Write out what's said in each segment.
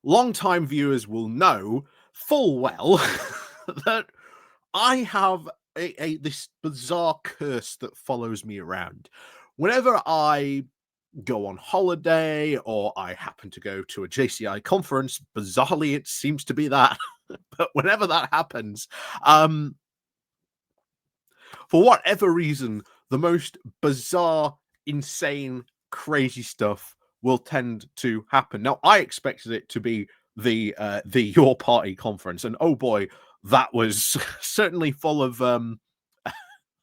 long-time viewers will know full well that I have this bizarre curse that follows me around. Whenever I go on holiday or I happen to go to a JCI conference, bizarrely it seems to be that, but whenever that happens, for whatever reason, the most bizarre, insane, crazy stuff will tend to happen. Now, I expected it to be the Your Party conference, and oh boy, that was certainly full of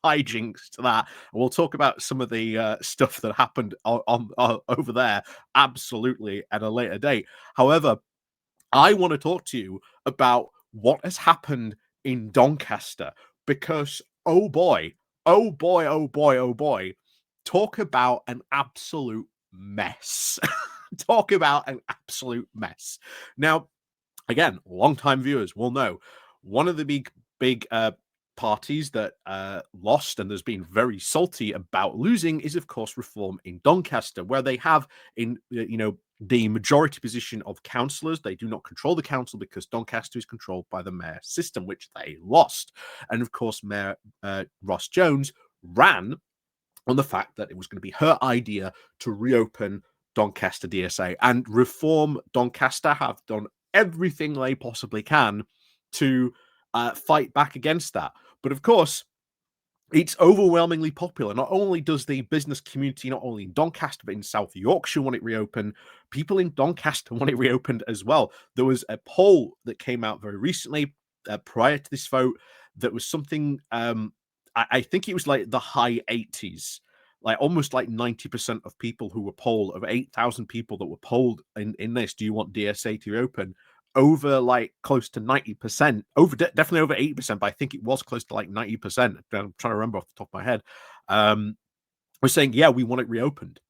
hijinks to that. And we'll talk about some of the stuff that happened over there, absolutely, at a later date. However, I want to talk to you about what has happened in Doncaster because, oh boy, oh boy, oh boy, oh boy, talk about an absolute mess. Talk about an absolute mess. Now, again, long-time viewers will know one of the big parties that lost and has been very salty about losing is, of course, Reform in Doncaster, where they have in the majority position of councillors. They do not control the council because Doncaster is controlled by the mayor system, which they lost. And of course, Mayor Ross Jones ran on the fact that it was going to be her idea to reopen Doncaster DSA, and Reform Doncaster have done everything they possibly can to fight back against that. But of course, it's overwhelmingly popular. Not only does the business community, not only in Doncaster, but in South Yorkshire want it reopened, people in Doncaster want it reopened as well. There was a poll that came out very recently prior to this vote that was something, I think it was like the high 80s, like almost like 90% of people who were polled, of 8,000 people that were polled in this, do you want DSA to reopen? Over like close to 90%, definitely over 80%, but I think it was close to like 90%. I'm trying to remember off the top of my head. We're saying, yeah, we want it reopened,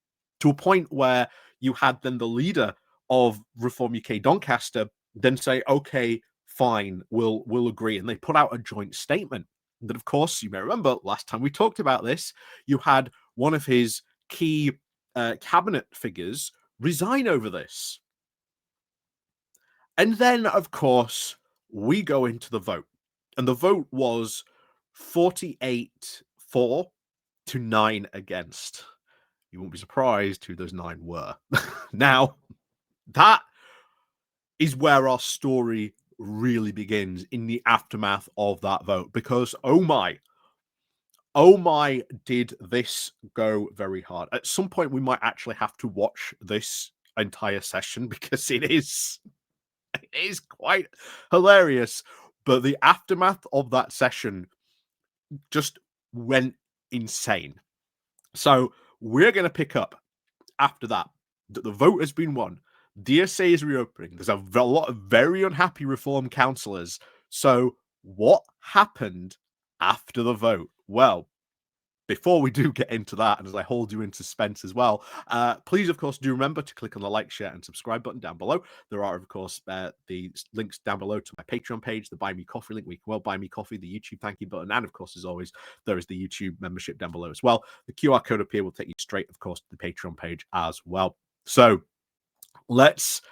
to a point where you had then the leader of Reform UK Doncaster then say, okay, fine, we'll agree. And they put out a joint statement that, of course, you may remember last time we talked about this, you had one of his key cabinet figures resign over this. And then, of course, we go into the vote. And the vote was 48 for to 9 against. You won't be surprised who those 9 were. Now, that is where our story really begins, in the aftermath of that vote. Because, oh my, did this go very hard. At some point, we might actually have to watch this entire session because it is quite hilarious. But the aftermath of that session just went insane. So we're going to pick up after that the vote has been won. DSA is reopening. There's a lot of very unhappy Reform councillors. So what happened after the vote? Well, before we do get into that, and as I hold you in suspense as well, please, of course, do remember to click on the like, share, and subscribe button down below. There are, of course, the links down below to my Patreon page, the Buy Me Coffee link, where you can buy me coffee, the YouTube thank you button, and, of course, as always, there is the YouTube membership down below as well. The QR code up here will take you straight, of course, to the Patreon page as well. So let's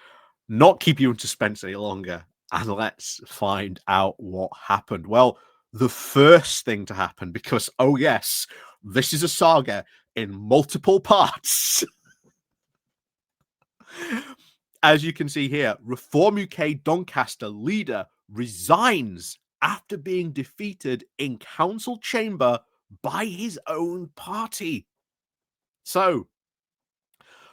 not keep you in suspense any longer, and let's find out what happened. Well, the first thing to happen, because, oh yes, this is a saga in multiple parts. As you can see here, Reform UK Doncaster leader resigns after being defeated in council chamber by his own party. So,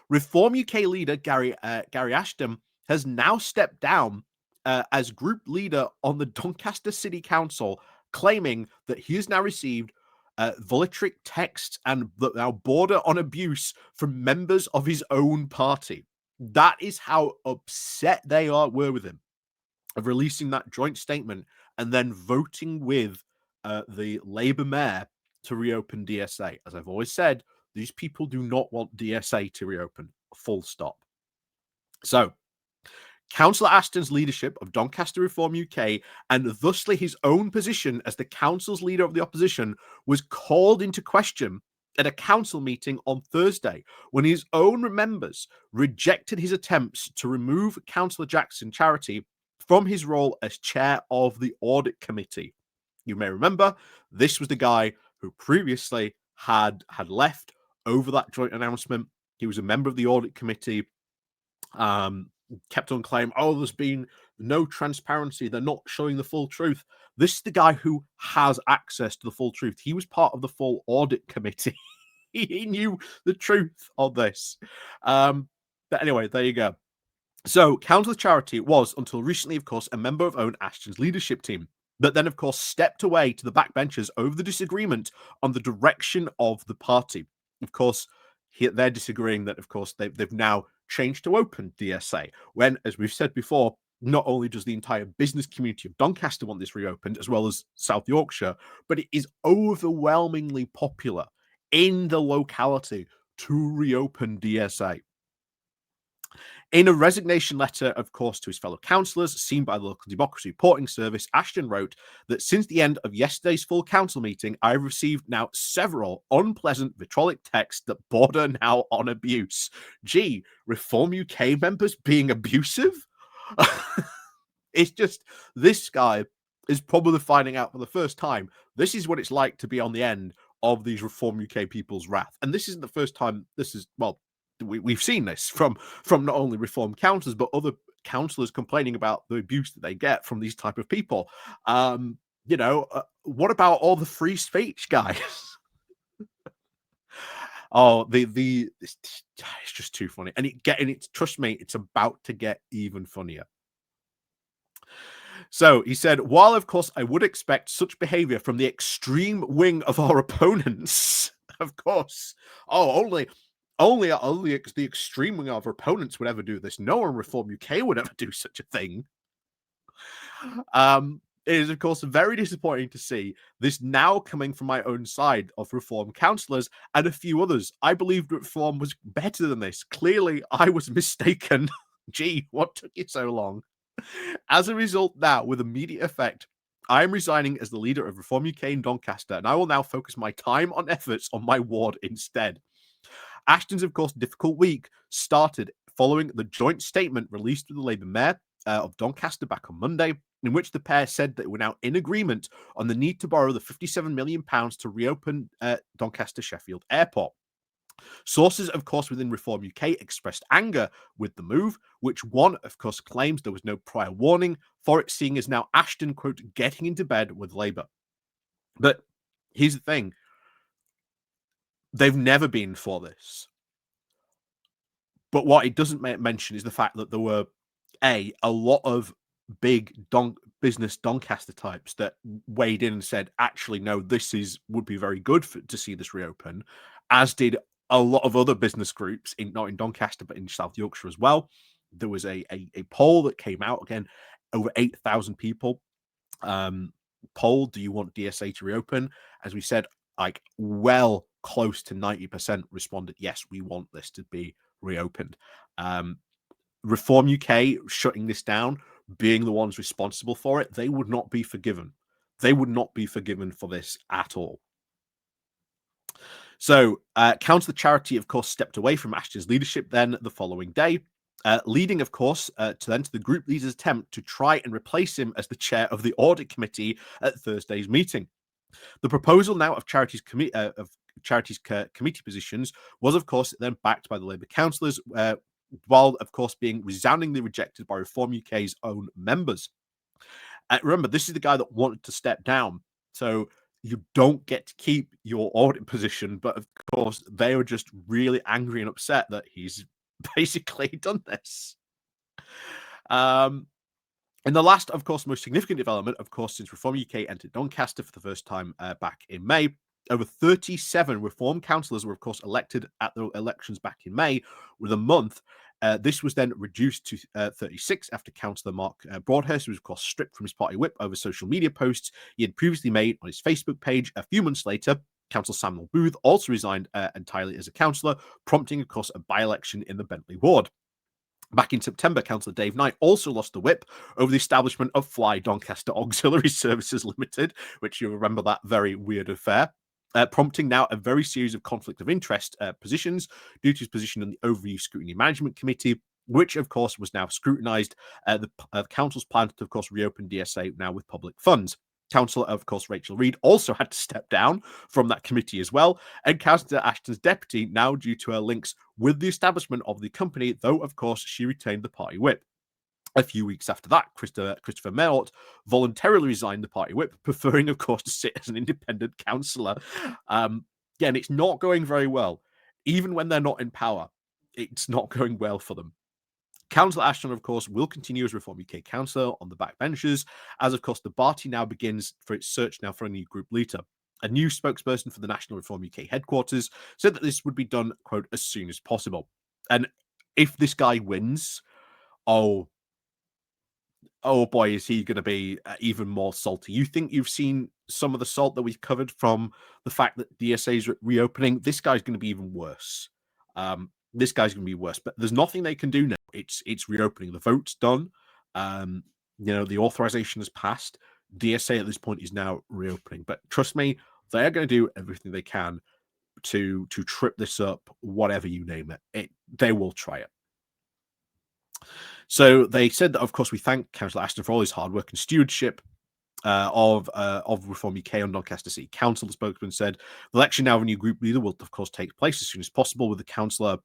Reform UK leader Guy Aston has now stepped down as group leader on the Doncaster City Council, claiming that he has now received vitriolic texts and that now border on abuse from members of his own party. That is how upset they were with him, of releasing that joint statement and then voting with the Labour mayor to reopen DSA. As I've always said, these people do not want DSA to reopen, full stop. So, Councillor Aston's leadership of Doncaster Reform UK, and thusly his own position as the council's leader of the opposition, was called into question at a council meeting on Thursday when his own members rejected his attempts to remove Councillor Jackson Charity from his role as chair of the audit committee. You may remember this was the guy who previously had left over that joint announcement. He was a member of the audit committee. Kept on claiming, oh, there's been no transparency. They're not showing the full truth. This is the guy who has access to the full truth. He was part of the full audit committee. He knew the truth of this. But anyway, there you go. So Councillor Charity was, until recently, of course, a member of Owen Ashton's leadership team, but then, of course, stepped away to the backbenchers over the disagreement on the direction of the party. Of course, they're disagreeing that, of course, they've now changed to open DSA, when, as we've said before, not only does the entire business community of Doncaster want this reopened, as well as South Yorkshire, but it is overwhelmingly popular in the locality to reopen DSA. In a resignation letter, of course, to his fellow councillors, seen by the Local Democracy Reporting Service, Ashton wrote that since the end of yesterday's full council meeting, I have received now several unpleasant vitriolic texts that border now on abuse. Gee, Reform UK members being abusive? It's just, this guy is probably finding out for the first time, this is what it's like to be on the end of these Reform UK people's wrath. And this isn't the first time this is, well, we've seen this from not only Reform councillors, but other councillors complaining about the abuse that they get from these type of people. What about all the free speech guys? Oh, it's just too funny, and trust me, it's about to get even funnier. So he said, while of course I would expect such behavior from the extreme wing of our opponents, of course, only the extreme wing of our opponents would ever do this. No one in Reform UK would ever do such a thing. It is, of course, very disappointing to see this now coming from my own side of Reform councillors and a few others. I believed Reform was better than this. Clearly, I was mistaken. Gee, what took you so long? As a result, now, with immediate effect, I am resigning as the leader of Reform UK in Doncaster, and I will now focus my time and efforts on my ward instead. Ashton's, of course, difficult week started following the joint statement released with the Labour Mayor of Doncaster back on Monday, in which the pair said that we're now in agreement on the need to borrow the £57 million to reopen Doncaster Sheffield Airport. Sources, of course, within Reform UK expressed anger with the move, which one, of course, claims there was no prior warning for it, seeing as now Ashton, quote, getting into bed with Labour. But here's the thing. They've never been for this. But what it doesn't mention is the fact that there were, a lot of big business Doncaster types that weighed in and said, actually, no, would be very good to see this reopen, as did a lot of other business groups, not in Doncaster, but in South Yorkshire as well. There was a poll that came out, again, over 8,000 people polled, do you want DSA to reopen? As we said, like, well close to 90% responded, yes, we want this to be reopened. Reform UK shutting this down, being the ones responsible for it, they would not be forgiven. They would not be forgiven for this at all. So, Councillor Charity, of course, stepped away from Ashton's leadership then the following day, leading, of course, to the group leader's attempt to try and replace him as the chair of the audit committee at Thursday's meeting. The proposal now of Charity's committee positions was, of course, then backed by the Labour councillors, while, of course, being resoundingly rejected by Reform UK's own members. Remember, this is the guy that wanted to step down. So you don't get to keep your audit position, but of course they were just really angry and upset that he's basically done this. And the last, of course, most significant development, of course, since Reform UK entered Doncaster for the first time back in May, over 37 Reform councillors were, of course, elected at the elections back in May. With a month, this was then reduced to 36 after Councillor Mark Broadhurst, who was, of course, stripped from his party whip over social media posts he had previously made on his Facebook page. A few months later, Councillor Samuel Booth also resigned entirely as a councillor, prompting, of course, a by-election in the Bentley ward. Back in September, Councillor Dave Knight also lost the whip over the establishment of Fly Doncaster Auxiliary Services Limited, which you remember that very weird affair. prompting now a very series of conflict of interest positions due to his position on the Overview Scrutiny Management Committee, which, of course, was now scrutinised the council's plan to, of course, reopen DSA now with public funds. Councillor, of course, Rachel Reid also had to step down from that committee as well, and Councillor Ashton's deputy now due to her links with the establishment of the company, though, of course, she retained the party whip. A few weeks after that, Christopher Meltdown voluntarily resigned the party whip, preferring, of course, to sit as an independent councillor. Again, it's not going very well. Even when they're not in power, it's not going well for them. Councillor Ashton, of course, will continue as Reform UK councillor on the backbenches, as, of course, the party now begins for its search now for a new group leader. A new spokesperson for the National Reform UK headquarters said that this would be done, quote, as soon as possible. And if this guy wins, oh boy, is he going to be even more salty. You think you've seen some of the salt that we've covered from the fact that DSA is reopening? This guy's going to be even worse. This guy's going to be worse. But there's nothing they can do now. It's reopening. The vote's done. The authorization has passed. DSA at this point is now reopening. But trust me, they're going to do everything they can to trip this up, whatever you name it. They will try it. So they said that, of course, we thank Councillor Aston for all his hard work and stewardship of Reform UK on Doncaster City Council. The spokesman said the election now of a new group leader will, of course, take place as soon as possible, with the councillor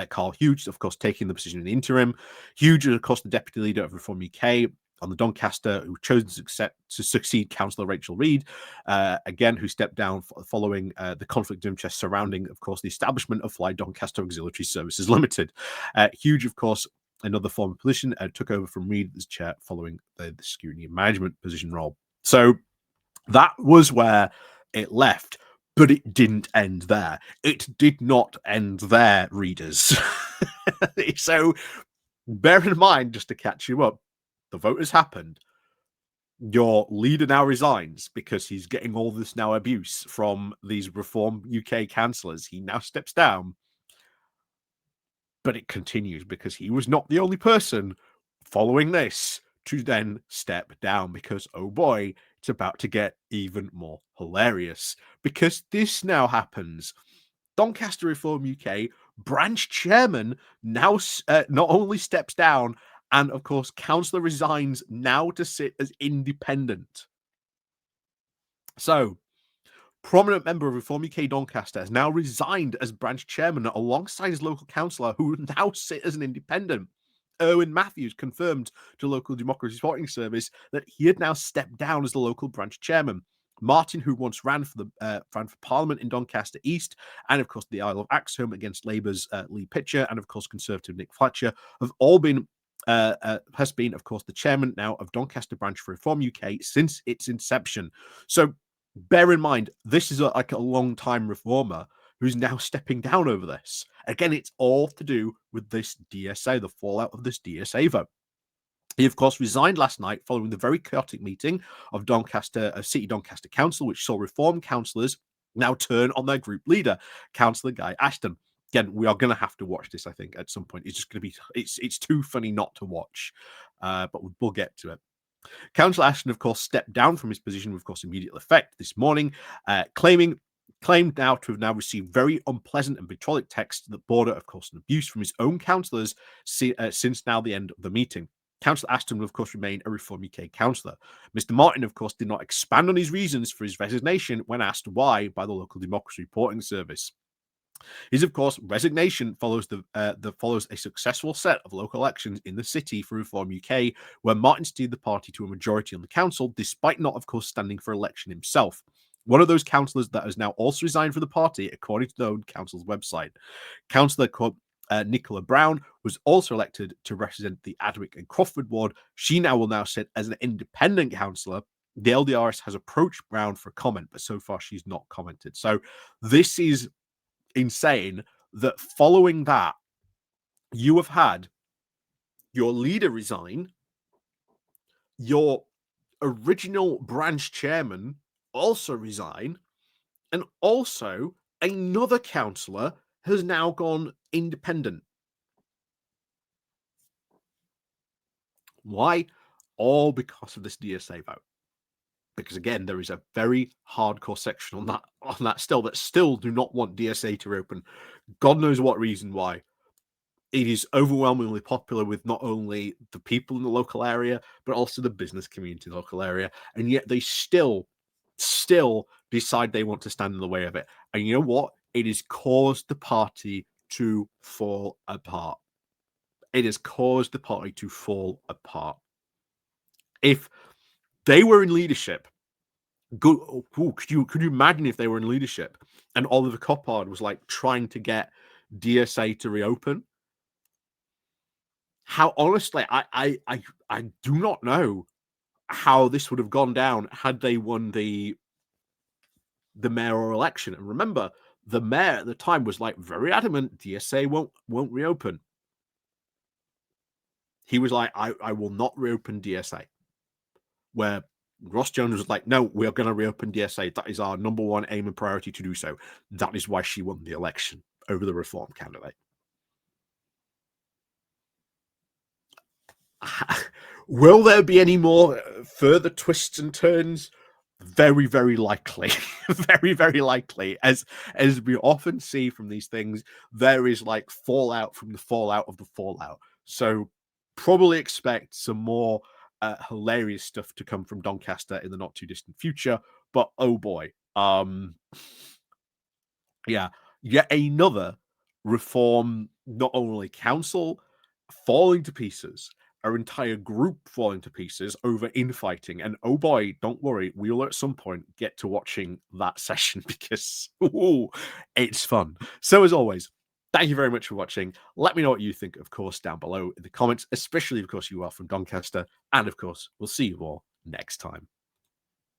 Carl Hughes, of course, taking the position in the interim. Hughes, of course, the deputy leader of Reform UK on the Doncaster, who chose to succeed Councillor Rachel Reid, again, who stepped down following the conflict of interest surrounding, of course, the establishment of Fly Doncaster Auxiliary Services Limited. Hughes, of course, another former position, took over from Reid as chair following the scrutiny management position role. So that was where it left, but it didn't end there. It did not end there, readers. So bear in mind, just to catch you up, the vote has happened. Your leader now resigns because he's getting all this now abuse from these Reform UK councillors. He now steps down. But it continues because he was not the only person following this to then step down, because, oh boy, it's about to get even more hilarious, because this now happens. Doncaster Reform UK branch chairman now not only steps down, and, of course, councillor resigns now to sit as independent. So, prominent member of Reform UK Doncaster has now resigned as branch chairman alongside his local councillor, who now sit as an independent. Erwin Matthews confirmed to Local Democracy Supporting Service that he had now stepped down as the local branch chairman. Martin, who once ran for Parliament in Doncaster East, and, of course, the Isle of Axholme against Labour's Lee Pitcher, and, of course, Conservative Nick Fletcher, have all been has been, of course, the chairman now of Doncaster branch for Reform UK since its inception. So bear in mind, this is like a long-time reformer who's now stepping down over this. Again, it's all to do with this DSA, the fallout of this DSA vote. He, of course, resigned last night following the very chaotic meeting of City Doncaster Council, which saw Reform councillors now turn on their group leader, Cllr Guy Aston. Again, we are going to have to watch this, I think, at some point. It's just going to be, it's too funny not to watch, but we'll get to it. Councillor Aston, of course, stepped down from his position with, of course, immediate effect this morning, claimed now to have now received very unpleasant and vitriolic texts that border, of course, on abuse from his own councillors since now the end of the meeting. Councillor Aston will, of course, remain a Reform UK councillor. Mr. Martin, of course, did not expand on his reasons for his resignation when asked why by the Local Democracy Reporting Service. His, of course, resignation follows follows a successful set of local elections in the city for Reform UK, where Martin steered the party to a majority on the council, despite not, of course, standing for election himself. One of those councillors that has now also resigned from the party, according to the own council's website. Councillor Nicola Brown was also elected to represent the Adwick and Crawford ward. She now will sit as an independent councillor. The LDRS has approached Brown for comment, but so far she's not commented. So this is insane that following that, you have had your leader resign, your original branch chairman also resign, and also another councillor has now gone independent. Why? All because of this DSA vote. because again, there is a very hardcore section on that still that still do not want DSA to reopen. God knows what reason why. It is overwhelmingly popular with not only the people in the local area, but also the business community in the local area. And yet they still decide they want to stand in the way of it. And you know what? It has caused the party to fall apart. It has caused the party to fall apart. If they were in leadership, could you imagine if they were in leadership and Oliver Coppard was like trying to get DSA to reopen? How honestly, I do not know how this would have gone down had they won the mayoral election. And remember, the mayor at the time was like very adamant DSA won't reopen. He was like, I will not reopen DSA. Where Ross Jones was like, no, we are going to reopen DSA. That is our number one aim and priority to do so. That is why she won the election over the Reform candidate. Will there be any more further twists and turns? Very, very likely. Very, very likely. As we often see from these things, there is like fallout from the fallout of the fallout. So probably expect some more hilarious stuff to come from Doncaster in the not too distant future. But oh boy, yeah, yet another Reform not only council falling to pieces, our entire group falling to pieces over infighting. And oh boy, don't worry, we'll at some point get to watching that session because it's fun. So as always, thank you very much for watching. Let me know what you think, of course, down below in the comments, especially, of course, you are from Doncaster. And of course, we'll see you all next time.